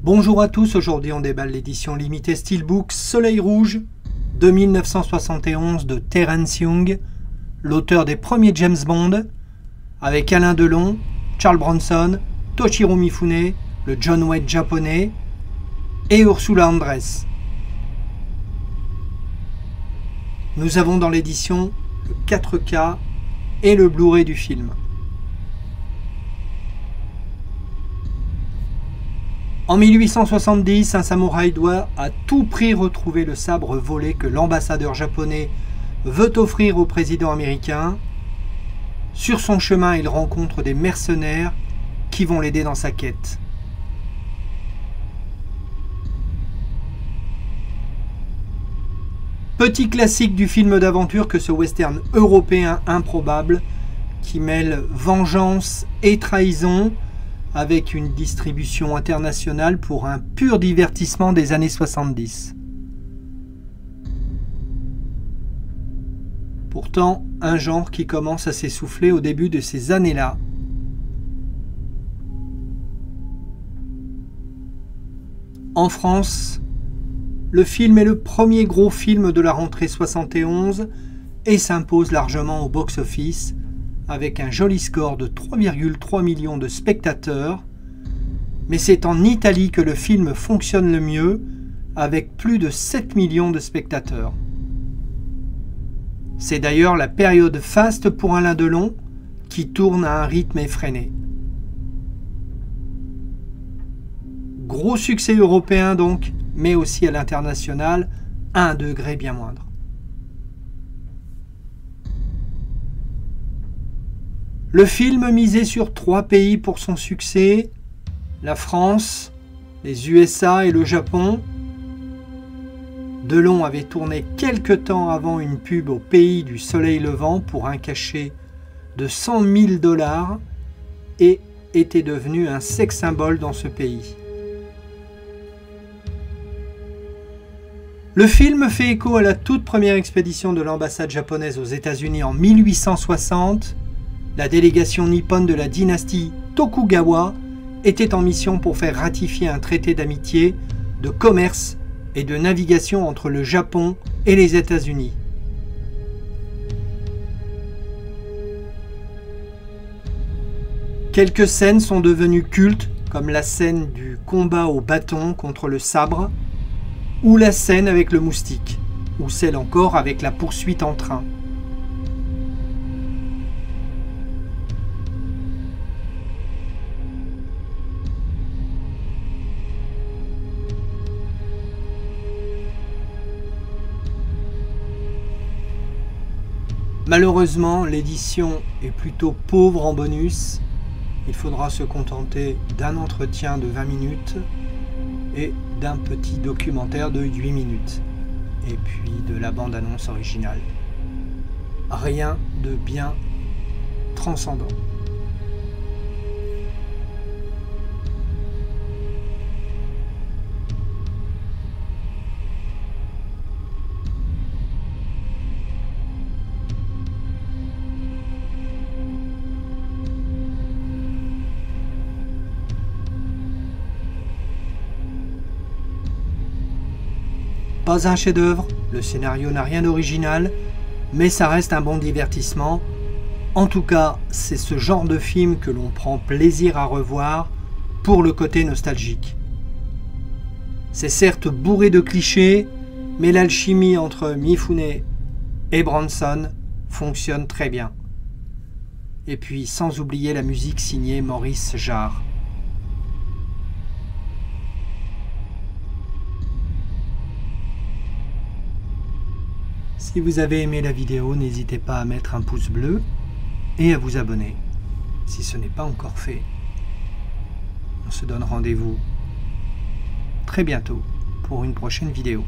Bonjour à tous, aujourd'hui on déballe l'édition limitée Steelbook Soleil Rouge de 1971 de Terence Young, l'auteur des premiers James Bond, avec Alain Delon, Charles Bronson, Toshiro Mifune, le John Wayne japonais et Ursula Andress. Nous avons dans l'édition le 4K et le Blu-ray du film. En 1870, un samouraï doit à tout prix retrouver le sabre volé que l'ambassadeur japonais veut offrir au président américain. Sur son chemin, il rencontre des mercenaires qui vont l'aider dans sa quête. Petit classique du film d'aventure que ce western européen improbable qui mêle vengeance et trahison, avec une distribution internationale pour un pur divertissement des années 70. Pourtant, un genre qui commence à s'essouffler au début de ces années-là. En France, le film est le premier gros film de la rentrée 71 et s'impose largement au box-office, avec un joli score de 3,3 millions de spectateurs, mais c'est en Italie que le film fonctionne le mieux, avec plus de 7 millions de spectateurs. C'est d'ailleurs la période faste pour Alain Delon, qui tourne à un rythme effréné. Gros succès européen donc, mais aussi à l'international, à un degré bien moindre. Le film misait sur 3 pays pour son succès, la France, les USA et le Japon. Delon avait tourné quelque temps avant une pub au pays du soleil levant pour un cachet de 100 000 $ et était devenu un sex symbole dans ce pays. Le film fait écho à la toute première expédition de l'ambassade japonaise aux États-Unis en 1860. La délégation nippone de la dynastie Tokugawa était en mission pour faire ratifier un traité d'amitié, de commerce et de navigation entre le Japon et les États-Unis. Quelques scènes sont devenues cultes, comme la scène du combat au bâton contre le sabre, ou la scène avec le moustique, ou celle encore avec la poursuite en train. Malheureusement, l'édition est plutôt pauvre en bonus. Il faudra se contenter d'un entretien de 20 minutes et d'un petit documentaire de 8 minutes. Et puis de la bande-annonce originale. Rien de bien transcendant. Pas un chef-d'œuvre, le scénario n'a rien d'original, mais ça reste un bon divertissement. En tout cas, c'est ce genre de film que l'on prend plaisir à revoir pour le côté nostalgique. C'est certes bourré de clichés, mais l'alchimie entre Mifune et Bronson fonctionne très bien. Et puis sans oublier la musique signée Maurice Jarre. Si vous avez aimé la vidéo, n'hésitez pas à mettre un pouce bleu et à vous abonner si ce n'est pas encore fait. On se donne rendez-vous très bientôt pour une prochaine vidéo.